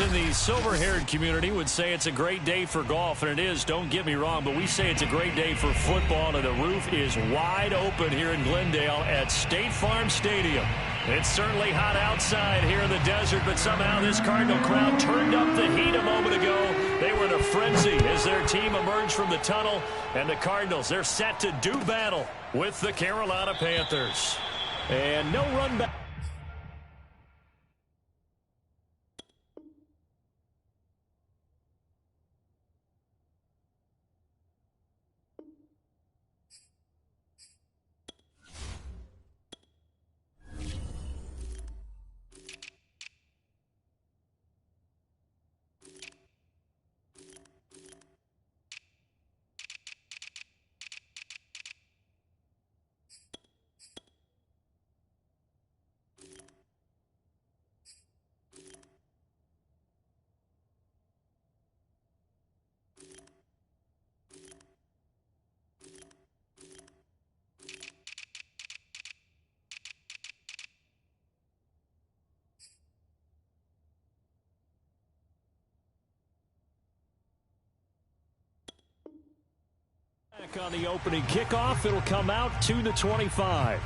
in the silver-haired community would say it's a great day for golf, and it is, don't get me wrong, but we say it's a great day for football, and the roof is wide open here in Glendale at State Farm Stadium. It's certainly hot outside here in the desert, but somehow this Cardinal crowd turned up the heat a moment ago. They were in a frenzy as their team emerged from the tunnel, and the Cardinals, they're set to do battle with the Carolina Panthers. And no run back. On the opening kickoff, it'll come out to the 25.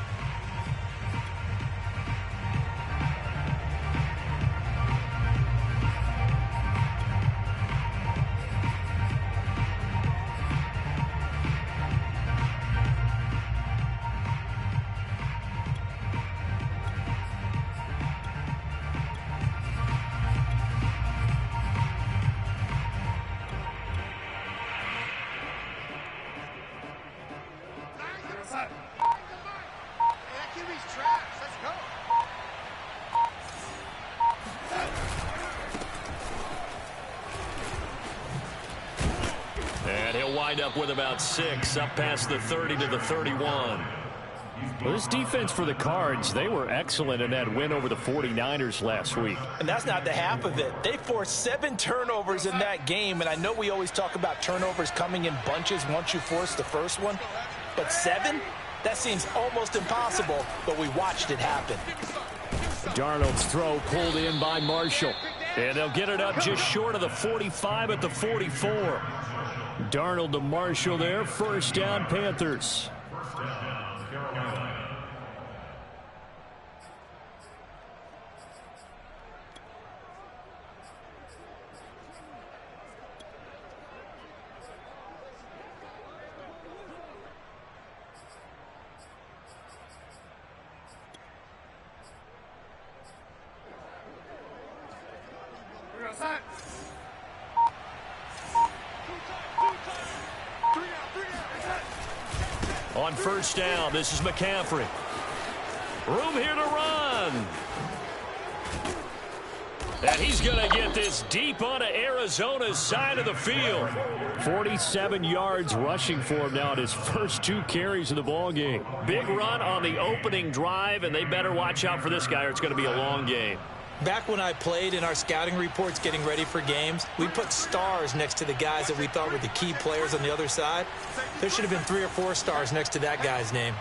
And he'll wind up with about 6, up past the 30 to the 31. Well, this defense for the Cards, they were excellent in that win over the 49ers last week. And that's not the half of it. They forced 7 turnovers in that game, and I know we always talk about turnovers coming in bunches once you force the first one, but 7? That seems almost impossible, but we watched it happen. Darnold's throw pulled in by Marshall, and they'll get it up just short of the 45 at the 44. Darnold to Marshall there, first down Panthers. On first down, this is McCaffrey. Room here to run. And he's going to get this deep onto Arizona's side of the field. 47 yards rushing for him now at his first 2 carries of the ballgame. Big run on the opening drive, and they better watch out for this guy or it's going to be a long game. Back when I played in our scouting reports getting ready for games, we put stars next to the guys that we thought were the key players on the other side. There should have been 3 or 4 stars next to that guy's name.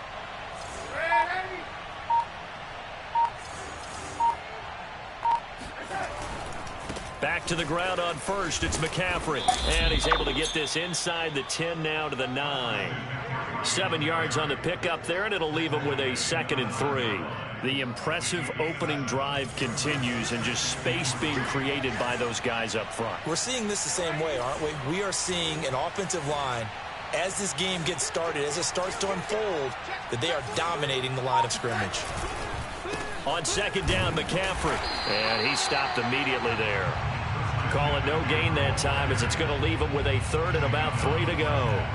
Back to the ground on first, it's McCaffrey. And he's able to get this inside the 10 now to the 9. 7 yards on the pickup there, and it'll leave him with a 2nd and 3. The impressive opening drive continues, and just space being created by those guys up front. We're seeing this the same way, aren't we? We are seeing an offensive line, as this game gets started, as it starts to unfold, that they are dominating the line of scrimmage. On second down, McCaffrey. And he stopped immediately there. Call it no gain that time, as it's going to leave him with a 3rd and about 3 to go.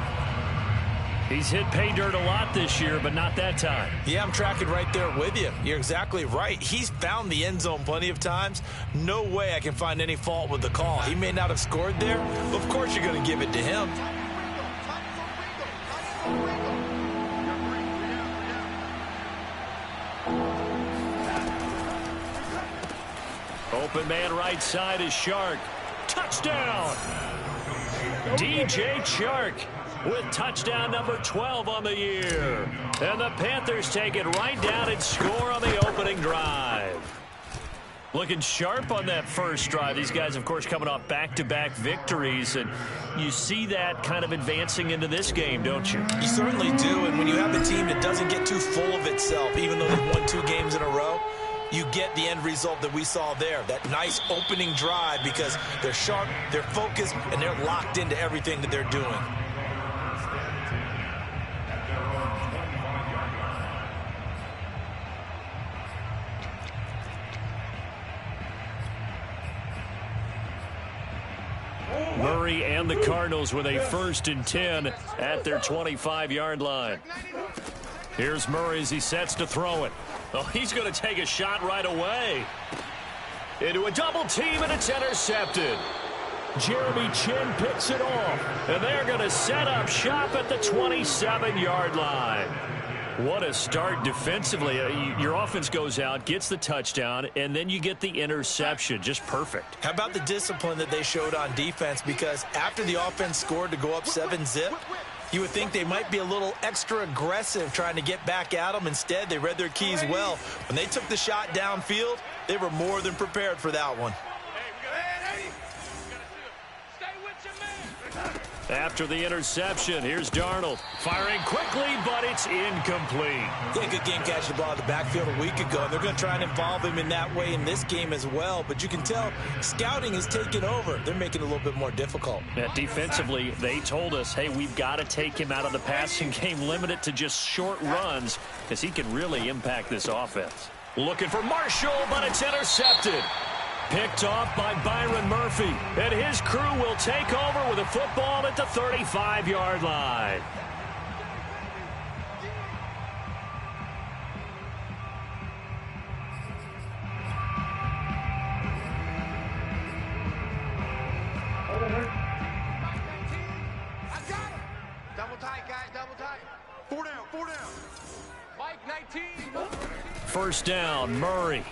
He's hit pay dirt a lot this year, but not that time. Yeah, I'm tracking right there with you. You're exactly right. He's found the end zone plenty of times. No way I can find any fault with the call. He may not have scored there, but of course you're going to give it to him. Open man right side is Shark. Touchdown! DJ Chark with touchdown number 12 on the year. And the Panthers take it right down and score on the opening drive. Looking sharp on that first drive. These guys, of course, coming off back-to-back victories, and you see that kind of advancing into this game, don't you? You certainly do, and when you have a team that doesn't get too full of itself, even though they've won 2 games in a row, you get the end result that we saw there, that nice opening drive, because they're sharp, they're focused, and they're locked into everything that they're doing. Murray and the Cardinals with a 1st and 10 at their 25-yard line. Here's Murray as he sets to throw it. Oh, he's going to take a shot right away. Into a double team, and it's intercepted. Jeremy Chin picks it off, and they're going to set up shop at the 27-yard line. What a start defensively. Your offense goes out, gets the touchdown, and then you get the interception. Just perfect. How about the discipline that they showed on defense? Because after the offense scored to go up 7-zip, you would think they might be a little extra aggressive trying to get back at them. Instead, they read their keys well. When they took the shot downfield, they were more than prepared for that one. After the interception, here's Darnold. Firing quickly, but it's incomplete. Yeah, good game catching the ball in the backfield a week ago. And they're going to try and involve him in that way in this game as well. But you can tell scouting is taking over. They're making it a little bit more difficult. Yeah, defensively, they told us, hey, we've got to take him out of the passing game, limit it to just short runs, because he can really impact this offense. Looking for Marshall, but it's intercepted. Picked off by Byron Murphy, and his crew will take over with a football at the 35-yard line. I got him. Double tight, guys, double tight. 4 down, 4 down. Mike, 19. 1st down, Murray.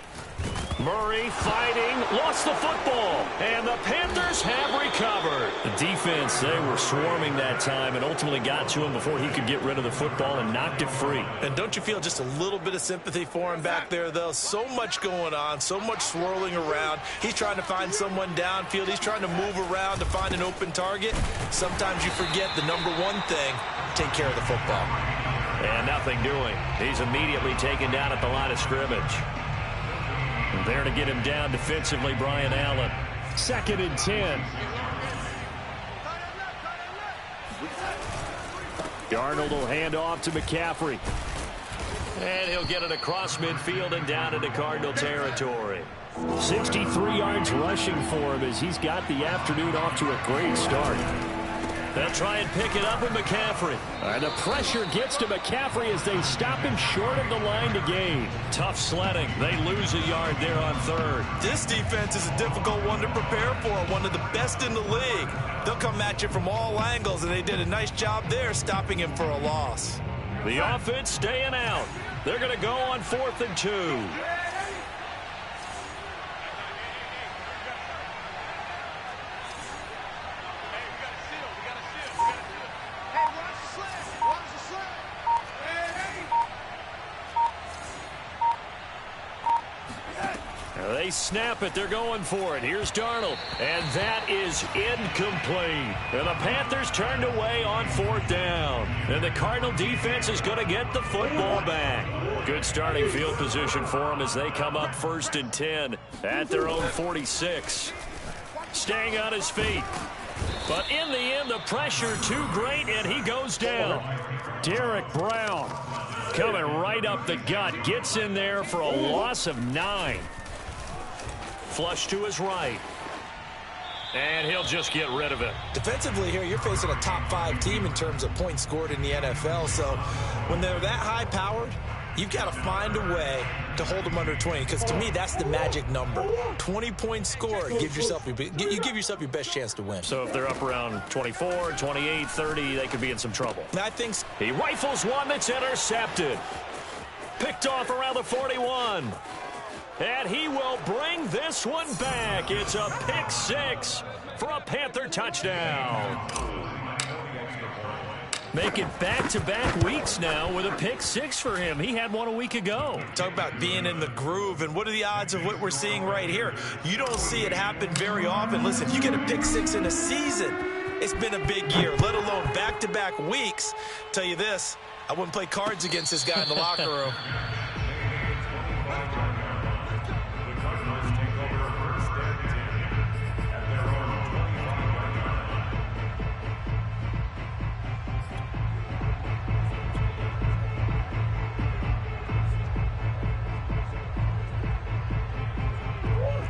Murray fighting, lost the football, and the Panthers have recovered. The defense, they were swarming that time and ultimately got to him before he could get rid of the football and knocked it free. And don't you feel just a little bit of sympathy for him back there, though? So much going on, so much swirling around. He's trying to find someone downfield. He's trying to move around to find an open target. Sometimes you forget the number one thing, take care of the football. And nothing doing. He's immediately taken down at the line of scrimmage. There to get him down defensively, Brian Allen. 2nd and 10. Darnold will hand off to McCaffrey. And he'll get it across midfield and down into Cardinal territory. 63 yards rushing for him as he's got the afternoon off to a great start. They'll try and pick it up with McCaffrey. And the pressure gets to McCaffrey as they stop him short of the line to gain. Tough sledding. They lose a yard there on 3rd. This defense is a difficult one to prepare for, one of the best in the league. They'll come at you from all angles, and they did a nice job there stopping him for a loss. The offense staying out. They're going to go on 4th and 2. They snap it. They're going for it. Here's Darnold. And that is incomplete. And the Panthers turned away on 4th down. And the Cardinal defense is going to get the football back. Good starting field position for them as they come up 1st and 10 at their own 46. Staying on his feet. But in the end, the pressure too great, and he goes down. Derek Brown coming right up the gut. Gets in there for a loss of 9. Flush to his right. And he'll just get rid of it. Defensively here, you're facing a top 5 team in terms of points scored in the NFL. So when they're that high-powered, you've got to find a way to hold them under 20. Because to me, that's the magic number. 20 points scored. You give yourself your best chance to win. So if they're up around 24, 28, 30, they could be in some trouble. I think so. He rifles one that's intercepted. Picked off around the 41. And he will bring this one back. It's a pick 6 for a Panther touchdown. Make it back-to-back weeks now with a pick six for him. He had one a week ago. Talk about being in the groove, and what are the odds of what we're seeing right here? You don't see it happen very often. Listen, if you get a pick six in a season, it's been a big year, let alone back-to-back weeks. Tell you this, I wouldn't play cards against this guy in the locker room.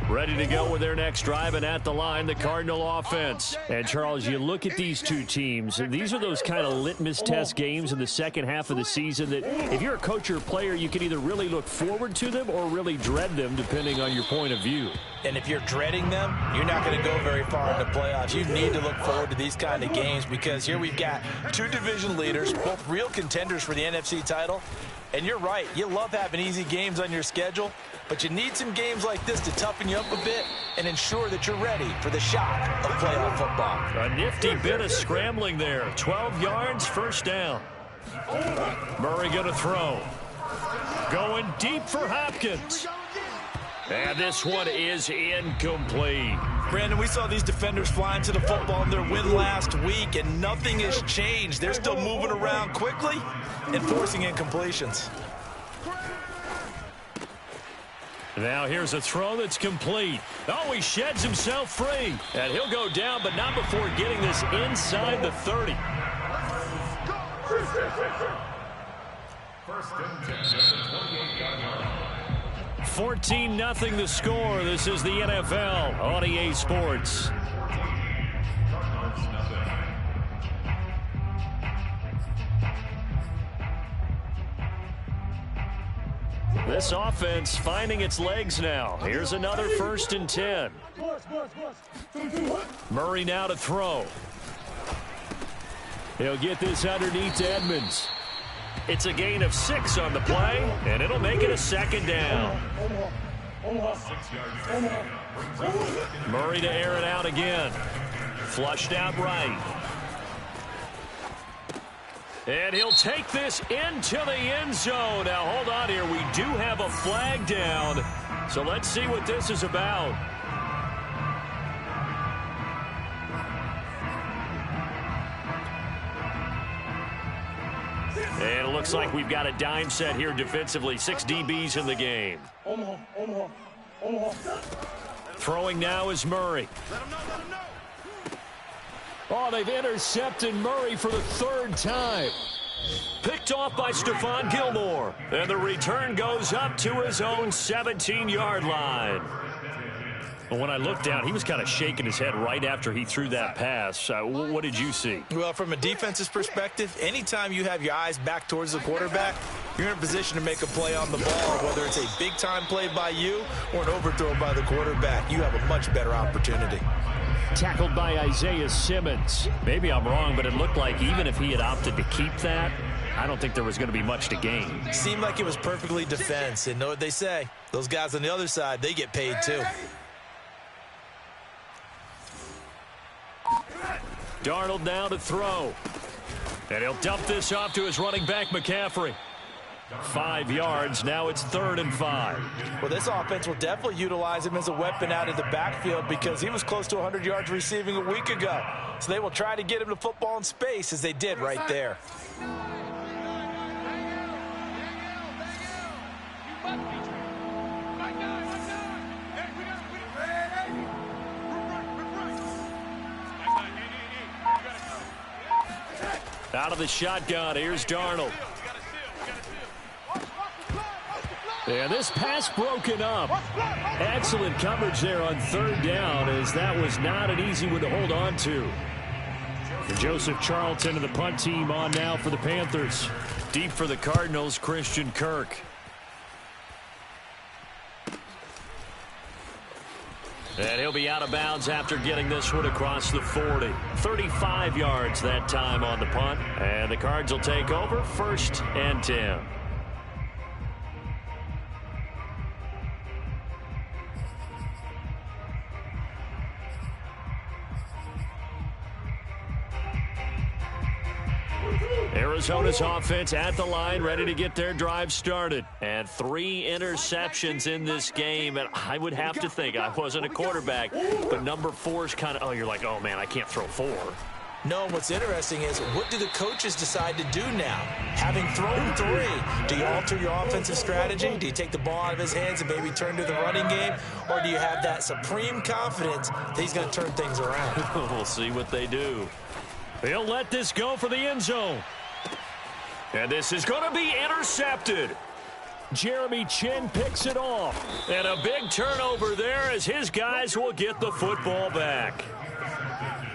Ready to go with their next drive, and at the line, the Cardinal offense. And, Charles, you look at these two teams, and these are those kind of litmus test games in the second half of the season that if you're a coach or a player, you can either really look forward to them or really dread them, depending on your point of view. And if you're dreading them, you're not going to go very far in the playoffs. You need to look forward to these kind of games because here we've got two division leaders, both real contenders for the NFC title. And you're right, you love having easy games on your schedule, but you need some games like this to toughen you up a bit and ensure that you're ready for the shock of playoff football. A nifty bit of scrambling there. 12 yards, first down. Murray going to throw. Going deep for Hopkins. And this one is incomplete. Brandon, we saw these defenders flying to the football in their win last week, and nothing has changed. They're still moving around quickly and forcing incompletions. Now here's a throw that's complete. Oh, he sheds himself free. And he'll go down, but not before getting this inside the 30. First and 10 at the 28-yard line. 14-0 the score. This is the NFL on EA Sports. This offense finding its legs now. Here's another 1st and 10. Murray now to throw. He'll get this underneath to Edmonds. It's a gain of 6 on the play, and it'll make it a 2nd down. Murray to air it out again. Flushed out right. And he'll take this into the end zone. Now, hold on here. We do have a flag down. So let's see what this is about. And it looks like we've got a dime set here defensively. 6 DBs in the game. Throwing now is Murray. Oh, they've intercepted Murray for the 3rd time. Picked off by Stephon Gilmore. And the return goes up to his own 17-yard line. Well, when I looked down, he was kind of shaking his head right after he threw that pass. What did you see? Well, from a defense's perspective, anytime you have your eyes back towards the quarterback, you're in a position to make a play on the ball, whether it's a big-time play by you or an overthrow by the quarterback. You have a much better opportunity. Tackled by Isaiah Simmons. Maybe I'm wrong, but it looked like even if he had opted to keep that, I don't think there was going to be much to gain. Seemed like it was perfectly defense. And know what they say? Those guys on the other side, they get paid too. Darnold now to throw. And he'll dump this off to his running back, McCaffrey. 5 yards. Now it's 3rd and 5. Well, this offense will definitely utilize him as a weapon out of the backfield because he was close to 100 yards receiving a week ago. So they will try to get him to football in space as they did right there. Out of the shotgun, here's Darnold. And this pass broken up. Excellent coverage there on 3rd down, as that was not an easy one to hold on to. And Joseph Charlton and the punt team on now for the Panthers. Deep for the Cardinals, Christian Kirk. And he'll be out of bounds after getting this one across the 40. 35 yards that time on the punt. And the Cards will take over, 1st and 10. Arizona's offense at the line, ready to get their drive started. And 3 interceptions in this game. And I would have to think, I wasn't a quarterback, but number 4 is kind of, oh, you're like, oh, man, I can't throw 4. No, what's interesting is, what do the coaches decide to do now? Having thrown 3, do you alter your offensive strategy? Do you take the ball out of his hands and maybe turn to the running game? Or do you have that supreme confidence that he's going to turn things around? We'll see what they do. He'll let this go for the end zone. And this is going to be intercepted. Jeremy Chin picks it off. And a big turnover there as his guys will get the football back.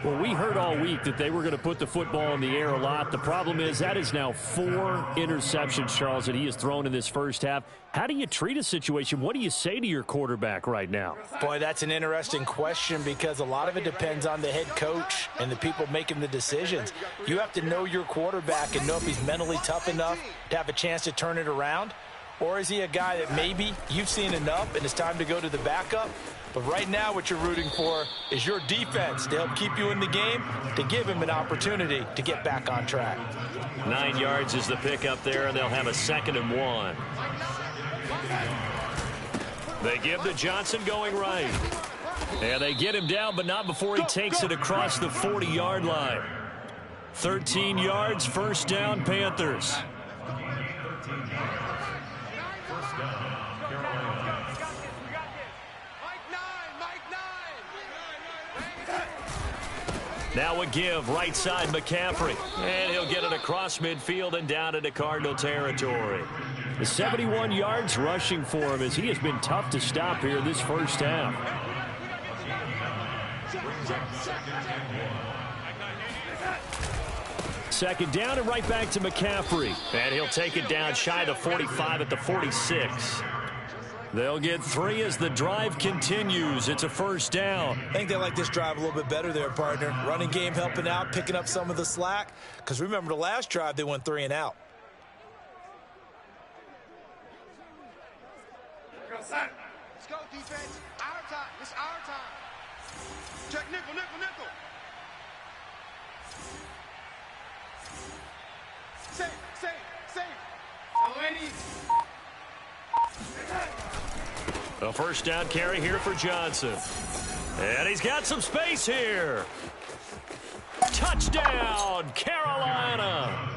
Well, we heard all week that they were going to put the football in the air a lot. The problem is that is now 4 interceptions, Charles, that he has thrown in this first half. How do you treat a situation? What do you say to your quarterback right now? Boy, that's an interesting question because a lot of it depends on the head coach and the people making the decisions. You have to know your quarterback and know if he's mentally tough enough to have a chance to turn it around. Or is he a guy that maybe you've seen enough and it's time to go to the backup? But right now what you're rooting for is your defense to help keep you in the game, to give him an opportunity to get back on track. 9 yards is the pickup there, and they'll have a 2nd and 1. They give to Johnson going right. And they get him down, but not before he takes it across the 40-yard line. 13 yards, first down, Panthers. Now a give, right side McCaffrey. And he'll get it across midfield and down into Cardinal territory. The 71 yards rushing for him as he has been tough to stop here this first half. Second down and right back to McCaffrey. And he'll take it down shy of the 45 at the 46. They'll get 3 as the drive continues. It's a first down. I think they like this drive a little bit better there, partner. Running game helping out, picking up some of the slack. Because remember, the last drive, they went 3 and out. Let's go, defense. Our time. It's our time. Check nickel, nickel, nickel. Safe. Oh, ladies. A first down carry here for Johnson. And he's got some space here. Touchdown, Carolina.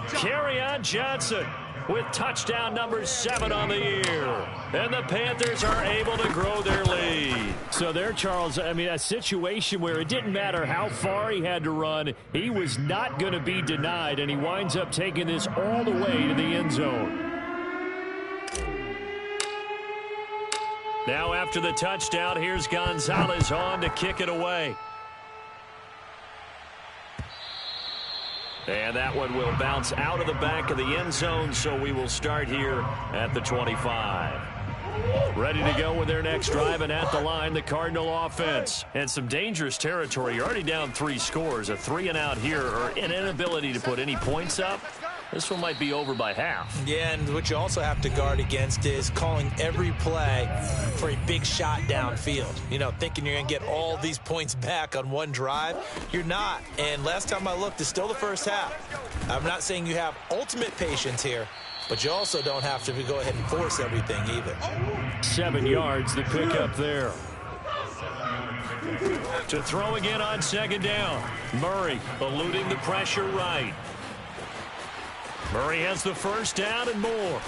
Carry on Johnson with touchdown number 7 on the year. And the Panthers are able to grow their lead. So there, Charles, I mean, a situation where it didn't matter how far he had to run. He was not going to be denied, and he winds up taking this all the way to the end zone. Now after the touchdown, here's Gonzalez on to kick it away. And that one will bounce out of the back of the end zone, so we will start here at the 25. Ready to go with their next drive, and at the line, the Cardinal offense. And some dangerous territory. You're already down 3 scores. A 3-and-out here, or an inability to put any points up. This one might be over by half. Yeah, and what you also have to guard against is calling every play for a big shot downfield. You know, thinking you're going to get all these points back on one drive. You're not. And last time I looked, it's still the first half. I'm not saying you have ultimate patience here, but you also don't have to go ahead and force everything either. 7 yards, the pickup there. To throw again on second down. Murray eluding the pressure right. Murray has the first down and more.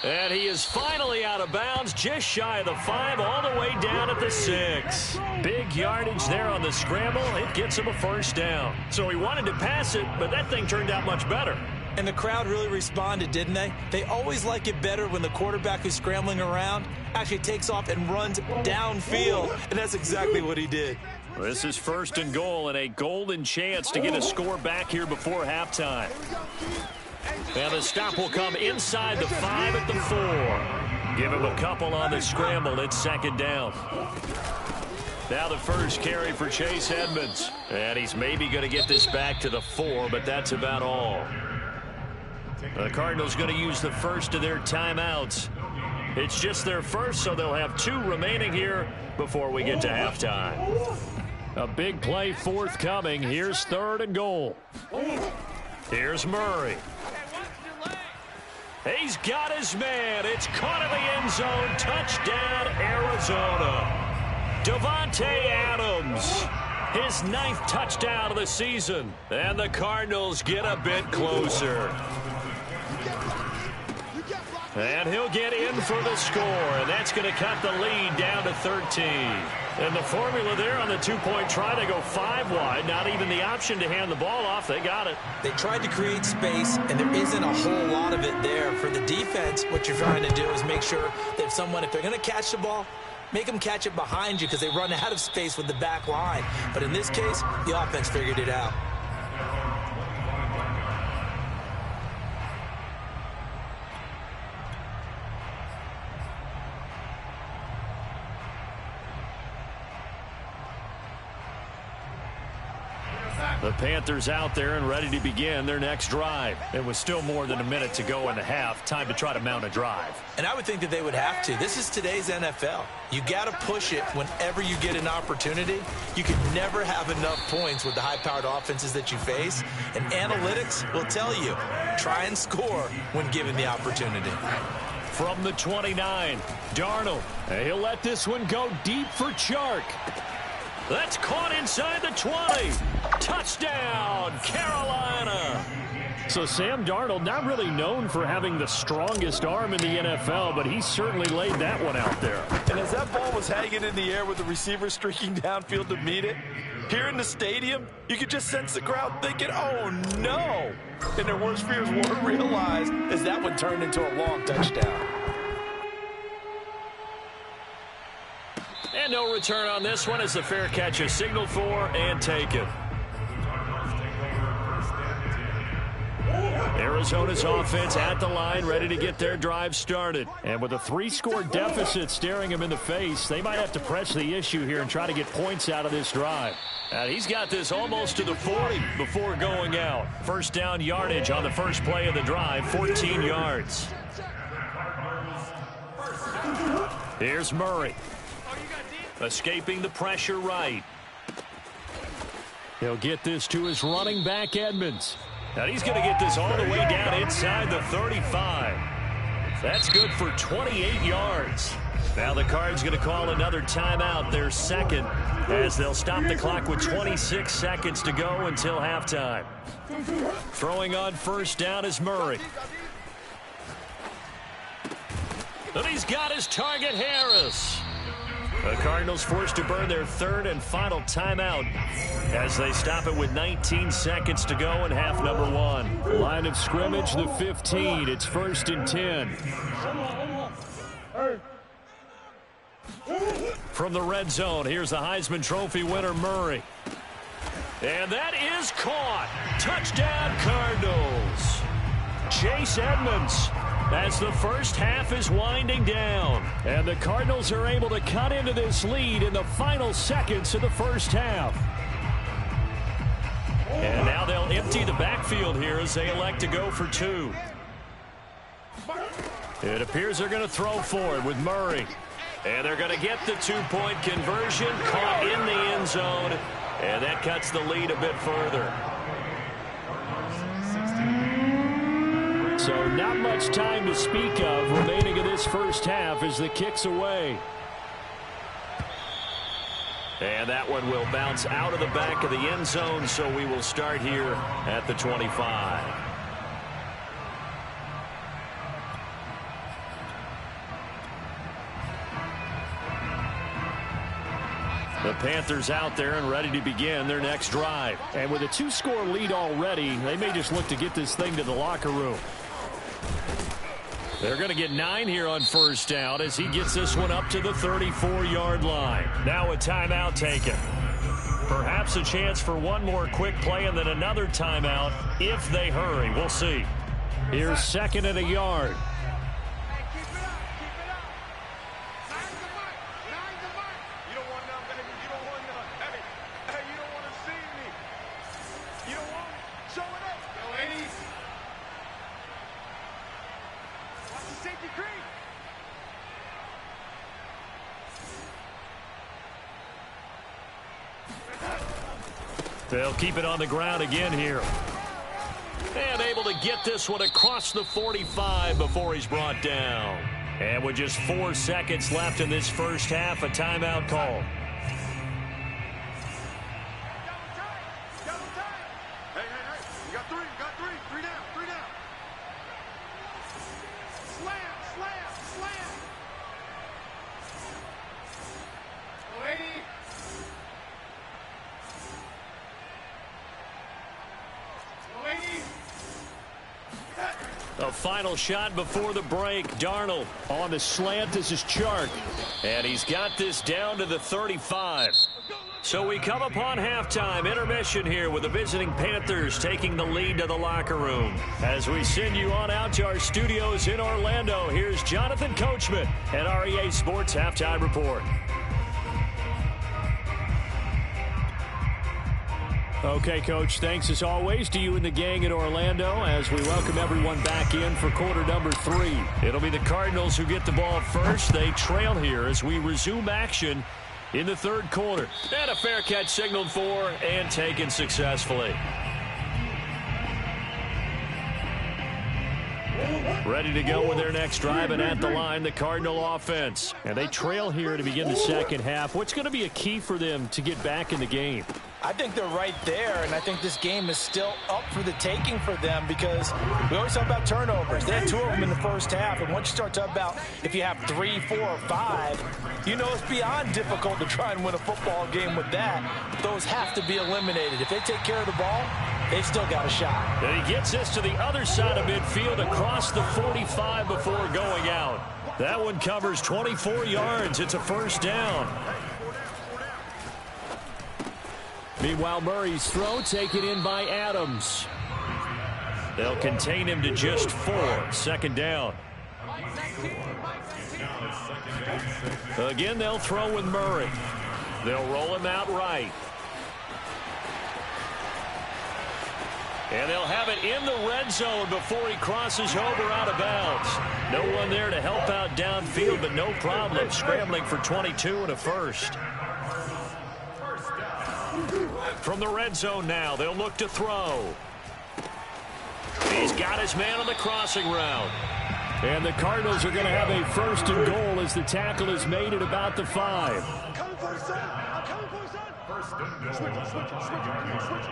And he is finally out of bounds, just shy of the 5, all the way down at the 6. Big yardage there on the scramble. It gets him a first down. So he wanted to pass it, but that thing turned out much better. And the crowd really responded, didn't they? They always like it better when the quarterback who's scrambling around actually takes off and runs downfield. And that's exactly what he did. This is first and goal, and a golden chance to get a score back here before halftime. And the stop will come inside the 5 at the 4. Give him a couple on the scramble. It's second down. Now the first carry for Chase Edmonds. And he's maybe going to get this back to the 4, but that's about all. The Cardinals going to use the first of their timeouts. It's just their first, so they'll have 2 remaining here before we get to halftime. A big play forthcoming. Here's 3rd and goal. Here's Murray. He's got his man. It's caught in the end zone. Touchdown, Arizona. Davante Adams, his 9th touchdown of the season. And the Cardinals get a bit closer. And he'll get in for the score, and that's going to cut the lead down to 13. And the formula there on the 2-point try, they go 5 wide. Not even the option to hand the ball off. They got it. They tried to create space, and there isn't a whole lot of it there. For the defense, what you're trying to do is make sure that if they're going to catch the ball, make them catch it behind you because they run out of space with the back line. But in this case, the offense figured it out. The Panthers out there and ready to begin their next drive. It was still more than a minute to go in the half. Time to try to mount a drive. And I would think that they would have to. This is today's NFL. You got to push it whenever you get an opportunity. You can never have enough points with the high-powered offenses that you face. And analytics will tell you, try and score when given the opportunity. From the 29, Darnold. He'll let this one go deep for Chark. That's caught inside the 20. Touchdown, Carolina. So Sam Darnold, not really known for having the strongest arm in the NFL, but he certainly laid that one out there. And as that ball was hanging in the air with the receiver streaking downfield to meet it, here in the stadium, you could just sense the crowd thinking, oh, no. And their worst fears weren't realized as that one turned into a long touchdown. And no return on this one as the fair catch is signaled for and taken. Arizona's offense at the line, ready to get their drive started. And with a 3-score deficit staring him in the face, they might have to press the issue here and try to get points out of this drive. And he's got this almost to the 40 before going out. First down yardage on the first play of the drive, 14 yards. Here's Murray. Escaping the pressure right. He'll get this to his running back, Edmonds. Now he's going to get this all the way down inside the 35. That's good for 28 yards. Now the Cards going to call another timeout, their second, as they'll stop the clock with 26 seconds to go until halftime. Throwing on first down is Murray. And he's got his target, Harris. The Cardinals forced to burn their third and final timeout as they stop it with 19 seconds to go in half number 1. Line of scrimmage, the 15. It's 1st and 10. From the red zone, here's the Heisman Trophy winner, Murray. And that is caught. Touchdown, Cardinals. Chase Edmonds, as the first half is winding down. And the Cardinals are able to cut into this lead in the final seconds of the first half. And now they'll empty the backfield here as they elect to go for 2. It appears they're going to throw for it with Murray. And they're going to get the 2-point conversion, caught in the end zone. And that cuts the lead a bit further. So not much time to speak of remaining in this first half as the kick's away. And that one will bounce out of the back of the end zone, so we will start here at the 25. The Panthers out there and ready to begin their next drive. And with a 2-score lead already, they may just look to get this thing to the locker room. They're going to get 9 here on first down as he gets this one up to the 34-yard line. Now a timeout taken. Perhaps a chance for one more quick play and then another timeout if they hurry. We'll see. Here's 2nd and a yard. They'll keep it on the ground again here. And able to get this one across the 45 before he's brought down. And with just 4 seconds left in this first half, a timeout call. A final shot before the break. Darnold on the slant. This is Chark. And he's got this down to the 35. So we come upon halftime. Intermission here with the visiting Panthers taking the lead to the locker room. As we send you on out to our studios in Orlando, here's Jonathan Coachman at REA Sports Halftime Report. Okay, Coach, thanks as always to you and the gang in Orlando as we welcome everyone back in for quarter number 3. It'll be the Cardinals who get the ball first. They trail here as we resume action in the third quarter. And a fair catch signaled for and taken successfully. Ready to go with their next drive, and at the line, the Cardinal offense. And they trail here to begin the second half. What's going to be a key for them to get back in the game? I think they're right there, and I think this game is still up for the taking for them because we always talk about turnovers. They had 2 of them in the first half, and once you start talking about if you have 3, 4, or 5, you know it's beyond difficult to try and win a football game with that. Those have to be eliminated. If they take care of the ball, they've still got a shot. And he gets this to the other side of midfield across the 45 before going out. That one covers 24 yards. It's a first down. Meanwhile, Murray's throw taken in by Adams. They'll contain him to just 4. Second down. Again, they'll throw with Murray. They'll roll him out right. And they'll have it in the red zone before he crosses over out of bounds. No one there to help out downfield, but no problem. Scrambling for 22 and a first. From the red zone now, they'll look to throw. He's got his man on the crossing route. And the Cardinals are going to have a first and goal as the tackle is made at about the 5. I'm coming for you, son. I'm coming for you, son. First and goal. Switch.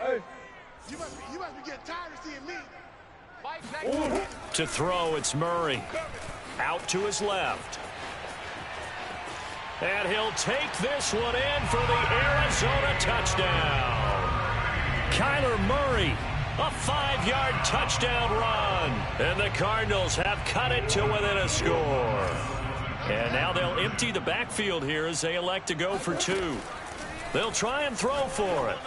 Hey. You must be getting tired of seeing me. To throw, it's Murray. Out to his left. And he'll take this one in for the Arizona touchdown. Kyler Murray, a 5-yard touchdown run. And the Cardinals have cut it to within a score. And now they'll empty the backfield here as they elect to go for 2. They'll try and throw for it.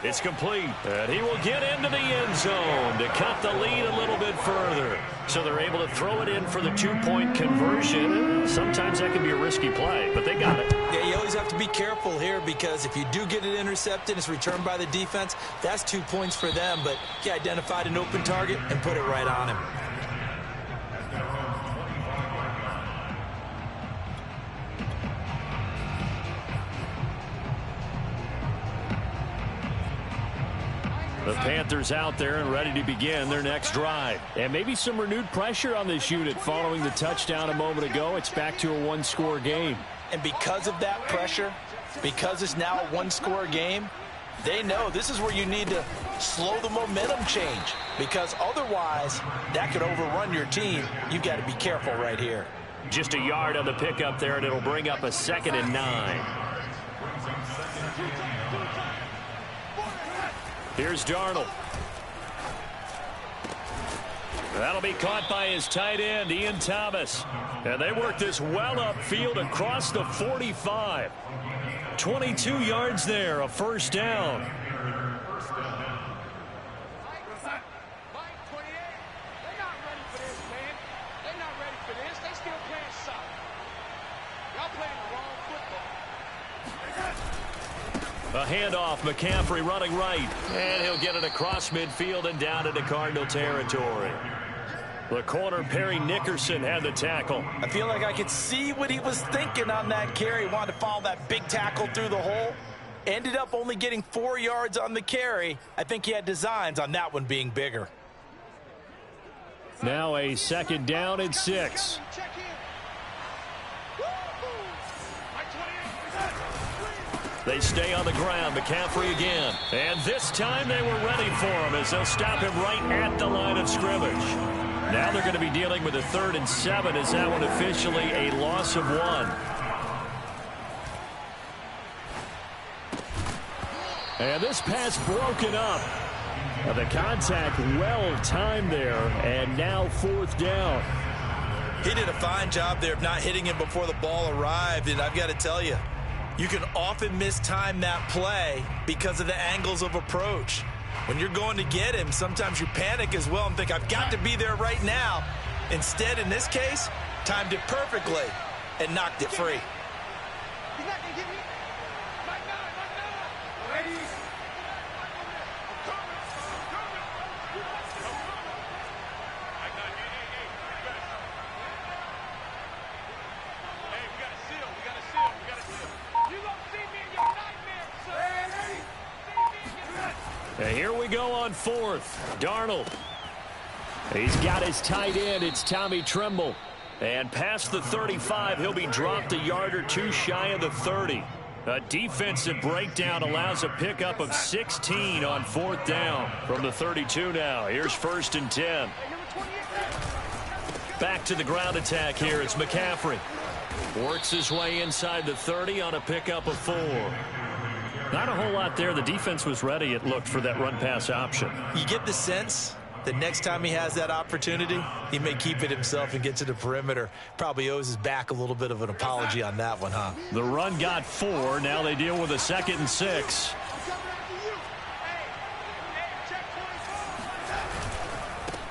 It's complete, and he will get into the end zone to cut the lead a little bit further. So they're able to throw it in for the 2-point conversion. Sometimes that can be a risky play, but they got it. Yeah, you always have to be careful here because if you do get it intercepted, it's returned by the defense, that's 2 points for them. But he identified an open target and put it right on him. The Panthers out there and ready to begin their next drive. And maybe some renewed pressure on this unit following the touchdown a moment ago. It's back to a 1-score game. And because of that pressure, because it's now a 1-score game, they know this is where you need to slow the momentum change. Because otherwise, that could overrun your team. You've got to be careful right here. Just a yard on the pickup there, and it'll bring up a 2nd and 9. Here's Darnold. That'll be caught by his tight end, Ian Thomas. And they work this well upfield across the 45. 22 yards there, a first down. Mike 28. They're not ready for this, man. They're not ready for this. They still playing solid. Y'all playing the wrong football. A handoff, McCaffrey running right. And he'll get it across midfield and down into Cardinal territory. The corner, Perry Nickerson, had the tackle. I feel like I could see what he was thinking on that carry. Wanted to follow that big tackle through the hole. Ended up only getting 4 yards on the carry. I think he had designs on that one being bigger. Now a 2nd down and 6. They stay on the ground. McCaffrey again. And this time they were ready for him as they'll stop him right at the line of scrimmage. Now they're going to be dealing with a 3rd and 7 as that one officially a loss of 1. And this pass broken up. The contact well timed there, and now 4th down. He did a fine job there of not hitting him before the ball arrived, and I've got to tell you, you can often mistime that play because of the angles of approach. When you're going to get him, sometimes you panic as well and think, I've got to be there right now. Instead, in this case, timed it perfectly and knocked it free. He's not going to get me. Right now. Ladies. And here we go on 4th. Darnold. He's got his tight end. It's Tommy Tremble. And past the 35, he'll be dropped a yard or 2 shy of the 30. A defensive breakdown allows a pickup of 16 on 4th down from the 32 now. Here's 1st and 10. Back to the ground attack here. It's McCaffrey. Works his way inside the 30 on a pickup of 4. Not a whole lot there. The defense was ready, it looked, for that run-pass option. You get the sense that next time he has that opportunity, he may keep it himself and get to the perimeter. Probably owes his back a little bit of an apology on that one, huh? The run got 4. Now they deal with a 2nd and 6.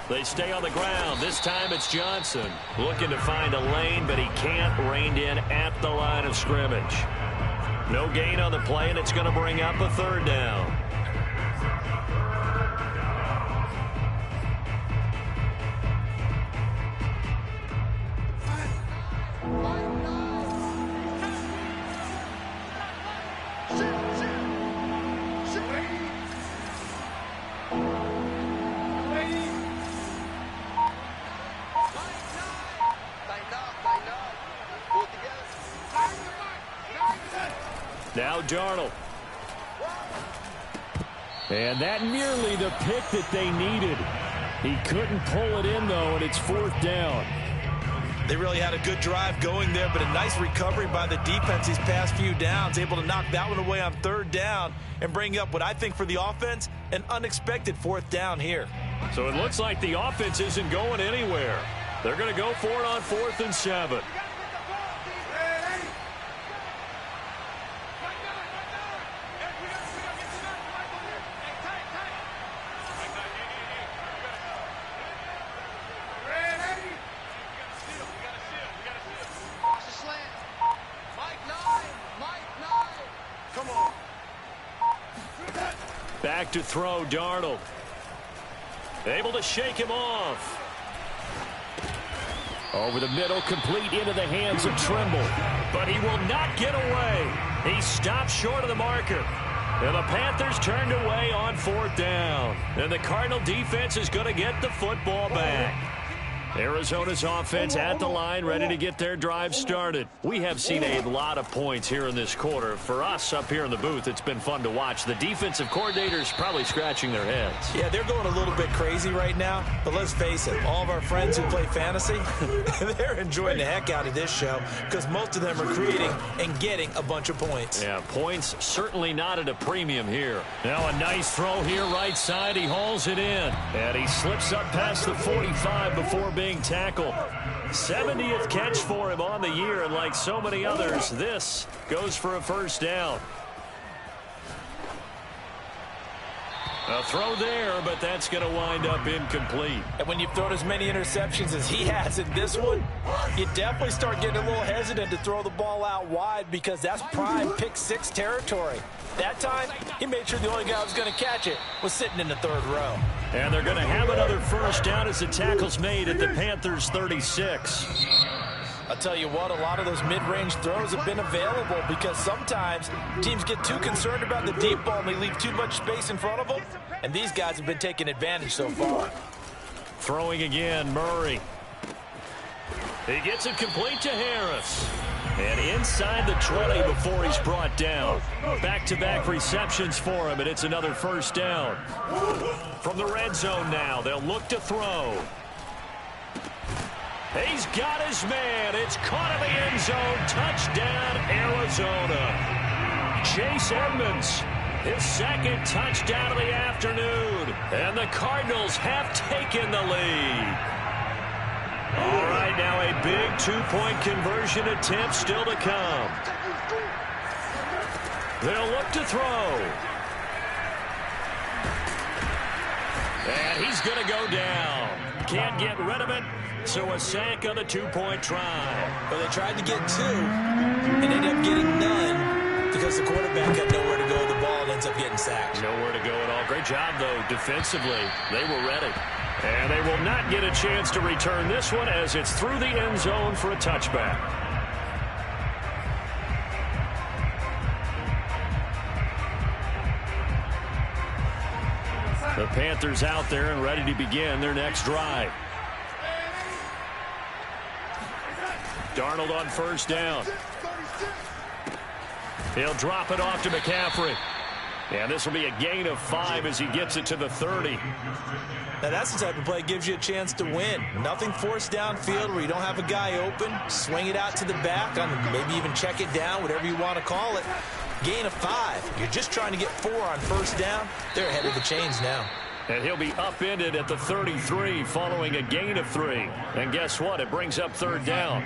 They stay on the ground. This time it's Johnson looking to find a lane, but he can't. Reined in at the line of scrimmage. No gain on the play, and it's going to bring up a 3rd down. Now Darnold. And that nearly the pick that they needed. He couldn't pull it in, though, and it's 4th down. They really had a good drive going there, but a nice recovery by the defense these past few downs. Able to knock that one away on 3rd down and bring up what I think for the offense, an unexpected 4th down here. So it looks like the offense isn't going anywhere. They're going to go for it on 4th and 7. Back to throw, Darnold. Able to shake him off. Over the middle, complete into the hands of Tremble. But he will not get away. He stopped short of the marker. And the Panthers turned away on 4th down. And the Cardinal defense is going to get the football back. Arizona's offense at the line, ready to get their drive started. We have seen a lot of points here in this quarter. For us up here in the booth, it's been fun to watch. The defensive coordinators probably scratching their heads. Yeah, they're going a little bit crazy right now. But let's face it, all of our friends who play fantasy, they're enjoying the heck out of this show because most of them are creating and getting a bunch of points. Yeah, points certainly not at a premium here. Now a nice throw here right side. He hauls it in. And he slips up past the 45 before being tackled. 70th catch for him on the year, and like so many others, this goes for a 1st down. A throw there, but that's going to wind up incomplete. And when you've thrown as many interceptions as he has in this one, you definitely start getting a little hesitant to throw the ball out wide because that's prime pick six territory. That time, he made sure the only guy who was going to catch it was sitting in the third row. And they're going to have another first down as the tackle's made at the Panthers' 36. I'll tell you what, a lot of those mid-range throws have been available because sometimes teams get too concerned about the deep ball and they leave too much space in front of them, and these guys have been taking advantage so far. Throwing again, Murray. He gets it complete to Harris. And inside the 20 before he's brought down. Back-to-back receptions for him, and it's another first down. From the red zone now, they'll look to throw. He's got his man. It's caught in the end zone. Touchdown, Arizona. Chase Edmonds, his second touchdown of the afternoon. And the Cardinals have taken the lead. All right, now a big two-point conversion attempt still to come. They'll look to throw. And he's going to go down. Can't get rid of it. So a sack on the two-point try. Well, they tried to get two and ended up getting none because the quarterback had nowhere to go with the ball and ends up getting sacked. Nowhere to go at all. Great job, though, defensively. They were ready. And they will not get a chance to return this one as it's through the end zone for a touchback. The Panthers out there and ready to begin their next drive. Darnold on first down. He'll drop it off to McCaffrey. And this will be a gain of 5 as he gets it to the 30. Now that's the type of play that gives you a chance to win. Nothing forced downfield where you don't have a guy open. Swing it out to the back, maybe even check it down, whatever you want to call it. Gain of 5. You're just trying to get 4 on first down. They're ahead of the chains now. And he'll be upended at the 33 following a gain of 3. And guess what? It brings up third down.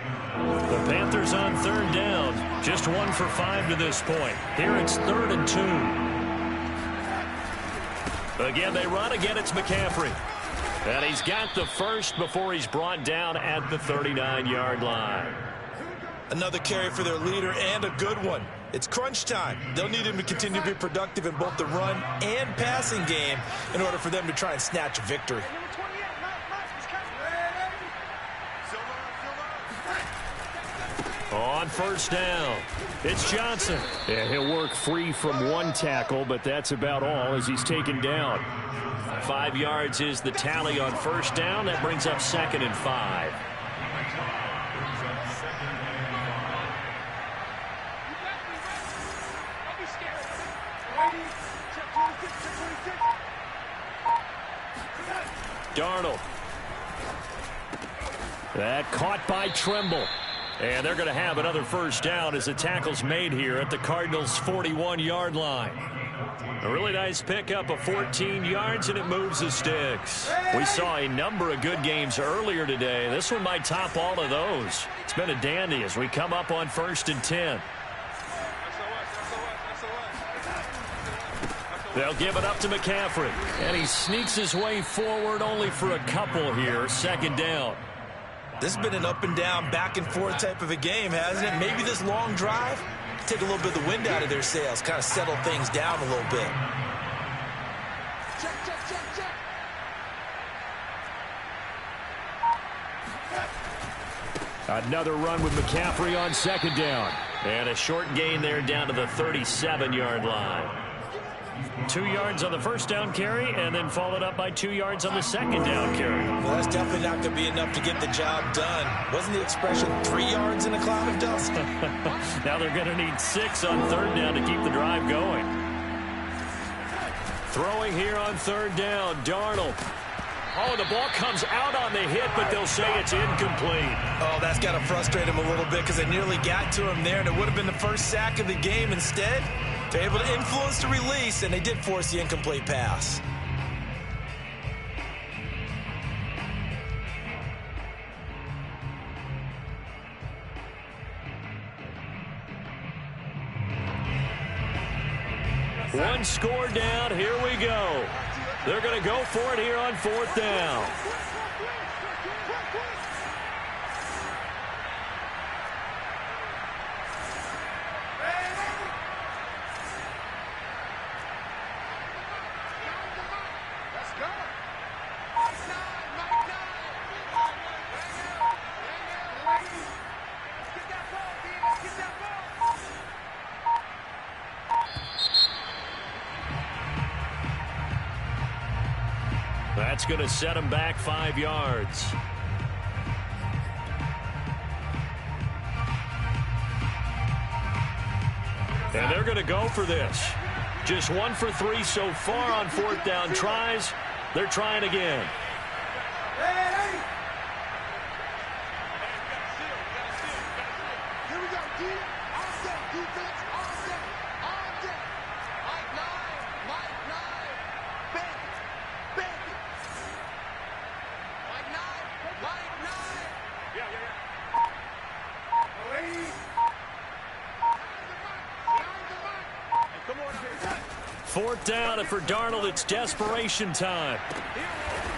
The Panthers on third down. Just 1 for 5 to this point. Here it's 3rd and 2. Again, they run. Again, it's McCaffrey. And he's got the first before he's brought down at the 39-yard line. Another carry for their leader and a good one. It's crunch time. They'll need him to continue to be productive in both the run and passing game in order for them to try and snatch a victory. On first down, it's Johnson. And he'll work free from one tackle, but that's about all as he's taken down. 5 yards is the tally on first down. That brings up 2nd and 5. Darnold. That caught by Trimble. And they're going to have another first down as the tackle's made here at the Cardinals' 41-yard line. A really nice pickup of 14 yards, and it moves the sticks. We saw a number of good games earlier today. This one might top all of those. It's been a dandy as we come up on 1st and 10. They'll give it up to McCaffrey. And he sneaks his way forward only for a couple here. 2nd down. This has been an up and down, back and forth type of a game, hasn't it? Maybe this long drive take a little bit of the wind out of their sails, kind of settle things down a little bit. Another run with McCaffrey on 2nd down. And a short gain there down to the 37-yard line. 2 yards on the first down carry, and then followed up by 2 yards on the 2nd down carry. Well, that's definitely not going to be enough to get the job done. Wasn't the expression 3 yards in a cloud of dust? Now they're going to need 6 on 3rd down to keep the drive going. Throwing here on 3rd down, Darnold. Oh, the ball comes out on the hit, but they'll say it's incomplete. Oh, that's got to frustrate him a little bit because they nearly got to him there, and it would have been the first sack of the game. Instead, they're able to influence the release, and they did force the incomplete pass. One score down. Here we go. They're going to go for it here on 4th down. That's going to set him back 5 yards. And they're going to go for this. Just 1 for 3 so far on 4th down tries. They're trying again. Fourth down, and for Darnold, it's desperation time.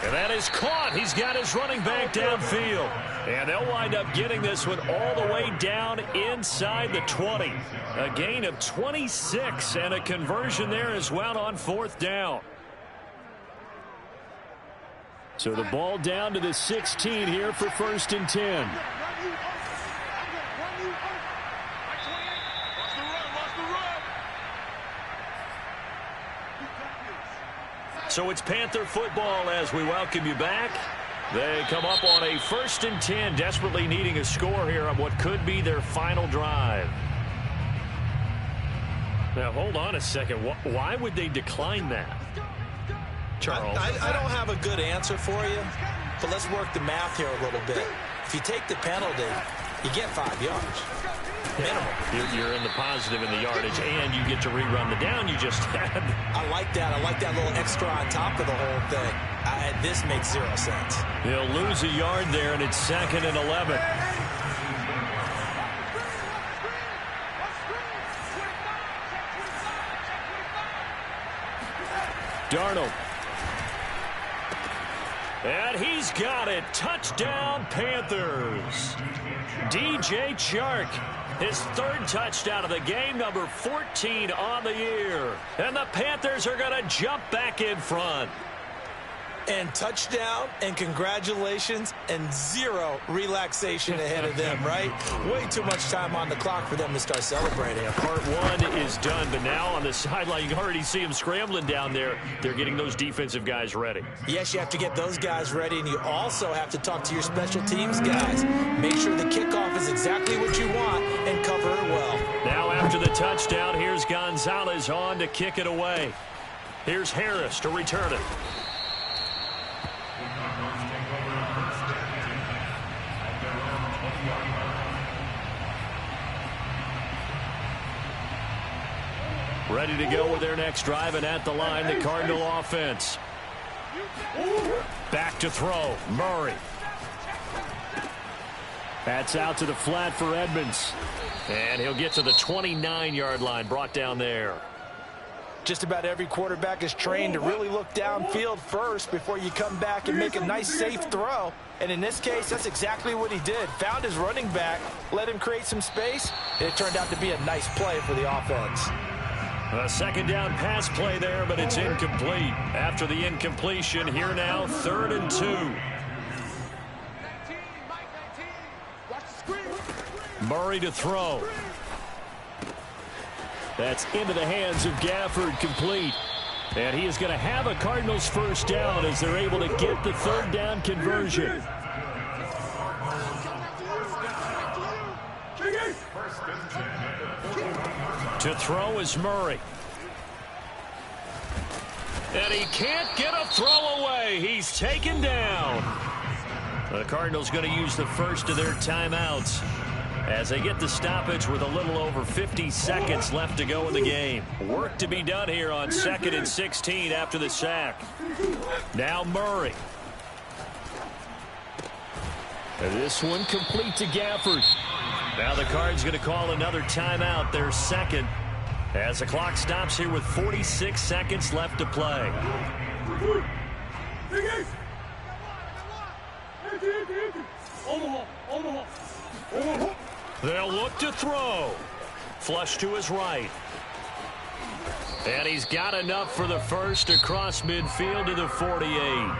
And that is caught. He's got his running back downfield. And they'll wind up getting this one all the way down inside the 20. A gain of 26 and a conversion there as well on 4th down. So the ball down to the 16 here for 1st and 10. So it's Panther football as we welcome you back. They come up on a 1st and 10, desperately needing a score here on what could be their final drive. Now, hold on a second. Why would they decline that? Charles? I don't have a good answer for you, but let's work the math here a little bit. If you take the penalty, you get 5 yards. Minimum. You're in the positive in the yardage, and you get to rerun the down you just had. I like that. I like that little extra on top of the whole thing. This makes 0 sense. He'll lose a yard there, and it's 2nd and 11. Darnold. And he's got it. Touchdown, Panthers. DJ Chark. His 3rd touchdown of the game, number 14 on the year. And the Panthers are going to jump back in front. And touchdown, and congratulations, and 0 relaxation ahead of them, right? Way too much time on the clock for them to start celebrating. Yeah, part 1 is done, but now on the sideline, you can already see them scrambling down there. They're getting those defensive guys ready. Yes, you have to get those guys ready, and you also have to talk to your special teams guys. Make sure the kickoff is exactly what you want and cover it well. Now after the touchdown, here's Gonzalez on to kick it away. Here's Harris to return it. Ready to go with their next drive, and at the line, the Cardinal offense. Back to throw, Murray. That's out to the flat for Edmonds. And he'll get to the 29-yard line, brought down there. Just about every quarterback is trained to really look downfield first before you come back and make a nice, safe throw. And in this case, that's exactly what he did. Found his running back, let him create some space, and it turned out to be a nice play for the offense. A 2nd down pass play there, but it's incomplete. After the incompletion, here now, 3rd and 2. Murray to throw. That's into the hands of Gafford, complete. And he is going to have a Cardinals 1st down as they're able to get the 3rd down conversion. To throw is Murray. And he can't get a throw away. He's taken down. The Cardinals going to use the first of their timeouts as they get the stoppage with a little over 50 seconds left to go in the game. Work to be done here on 2nd and 16 after the sack. Now Murray. And this one complete to Gafford. Now the Cards going to call another timeout, their 2nd, as the clock stops here with 46 seconds left to play. They'll look to throw. Flush to his right. And he's got enough for the first across midfield to the 48.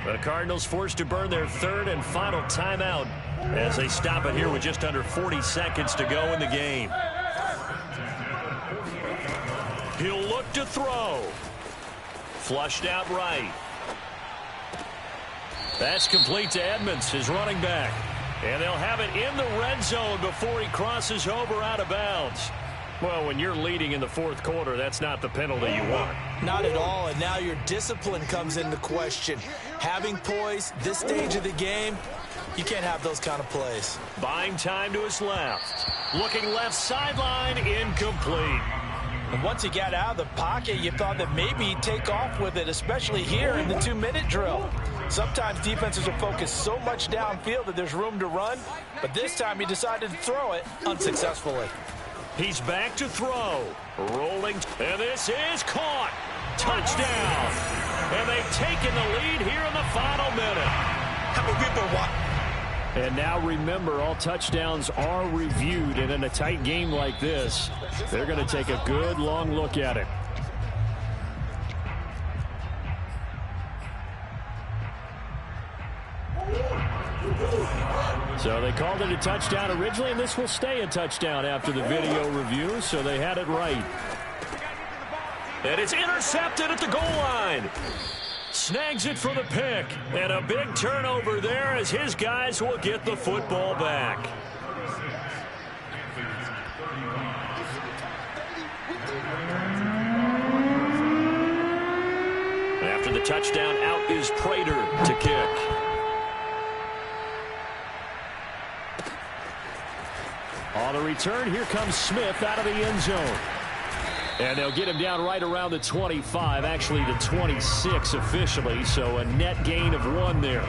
The Cardinals forced to burn their third and final timeout as they stop it here with just under 40 seconds to go in the game. He'll look to throw. Flushed out right. That's complete to Edmonds, his running back. And they'll have it in the red zone before he crosses over out of bounds. Well, when you're leading in the fourth quarter, that's not the penalty you want. Not at all, and now your discipline comes into question. Having poise this stage of the game, you can't have those kind of plays. Buying time to his left. Looking left sideline, incomplete. And once he got out of the pocket, you thought that maybe he'd take off with it, especially here in the 2-minute drill. Sometimes defenses are focused so much downfield that there's room to run, but this time he decided to throw it unsuccessfully. He's back to throw. Rolling. And this is caught. Touchdown. And they've taken the lead here in the final minute. How many people want? And now remember, all touchdowns are reviewed. And in a tight game like this, they're going to take a good long look at it. So they called it a touchdown originally, and this will stay a touchdown after the video review, so they had it right. And it's intercepted at the goal line. Snags it for the pick, and a big turnover there as his guys will get the football back. After the touchdown, out is Prater to kick. On the return, here comes Smith out of the end zone. And they'll get him down right around the 25, actually the 26 officially, so a net gain of 1 there.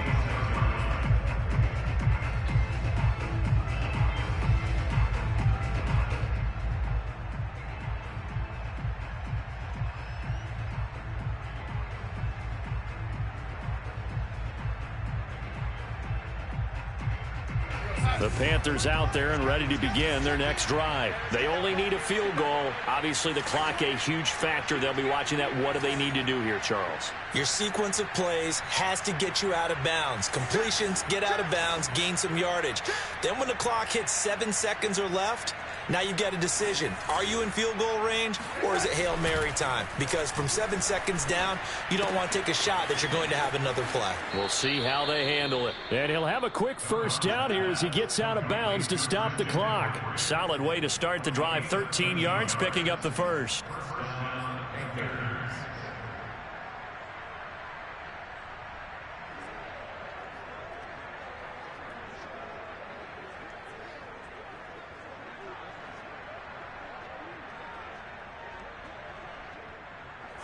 The Panthers out there and ready to begin their next drive. They only need a field goal. Obviously, the clock a huge factor. They'll be watching that. What do they need to do here, Charles? Your sequence of plays has to get you out of bounds. Completions, get out of bounds, gain some yardage. Then when the clock hits 7 seconds or left, now you've got a decision. Are you in field goal range, or is it Hail Mary time? Because from 7 seconds down, you don't want to take a shot that you're going to have another play. We'll see how they handle it. And he'll have a quick first down here as he gets out of bounds to stop the clock. Solid way to start the drive. 13 yards, picking up the first.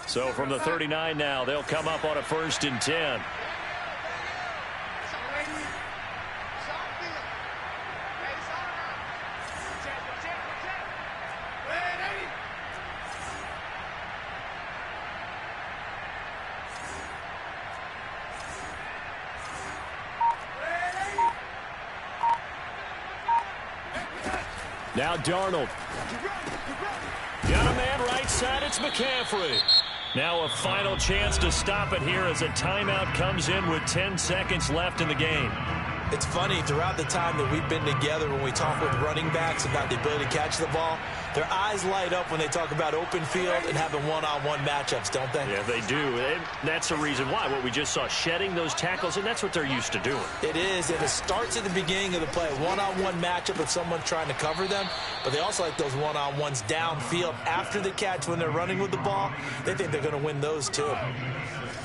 So from the 39 now, they'll come up on a 1st and 10. Now Darnold. Got a man right side. It's McCaffrey. Now a final chance to stop it here as a timeout comes in with 10 seconds left in the game. It's funny, throughout the time that we've been together, when we talk with running backs about the ability to catch the ball, their eyes light up when they talk about open field and having one-on-one matchups, don't they? Yeah, they do. And that's the reason why. What we just saw, shedding those tackles, and that's what they're used to doing. It is, and it starts at the beginning of the play. One-on-one matchup if someone's trying to cover them, but they also like those one-on-ones downfield after the catch when they're running with the ball. They think they're going to win those, too. A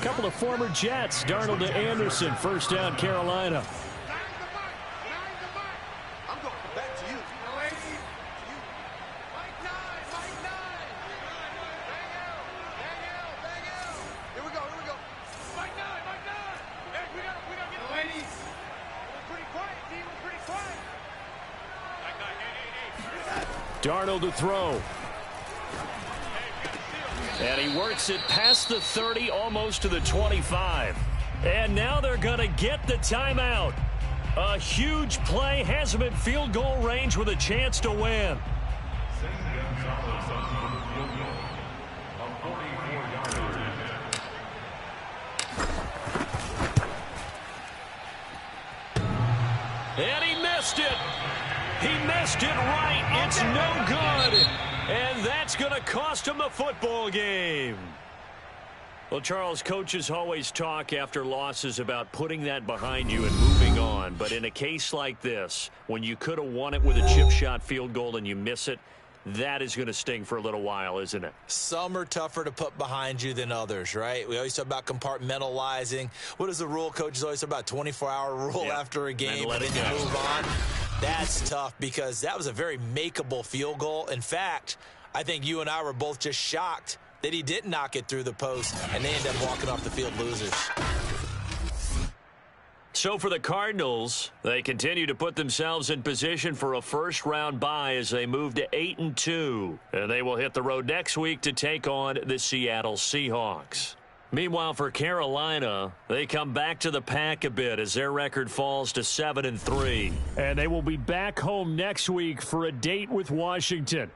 couple of former Jets, Darnold to Anderson, 1st down Carolina. Darnold to throw. And he works it past the 30, almost to the 25. And now they're going to get the timeout. A huge play has him in field goal range with a chance to win. And he missed it. He missed it right. It's no good. And that's going to cost him the football game. Well, Charles, coaches always talk after losses about putting that behind you and moving on. But in a case like this, when you could have won it with a chip shot field goal and you miss it, that is going to sting for a little while, isn't it? Some are tougher to put behind you than others, right? We always talk about compartmentalizing. What is the rule? Coaches always talk about 24-hour rule after a game and then you move on. That's tough because that was a very makeable field goal. In fact, I think you and I were both just shocked that he didn't knock it through the post, and they end up walking off the field losers. So for the Cardinals, they continue to put themselves in position for a first-round bye as they move to 8-2. And they will hit the road next week to take on the Seattle Seahawks. Meanwhile, for Carolina, they come back to the pack a bit as their record falls to 7-3. And they will be back home next week for a date with Washington.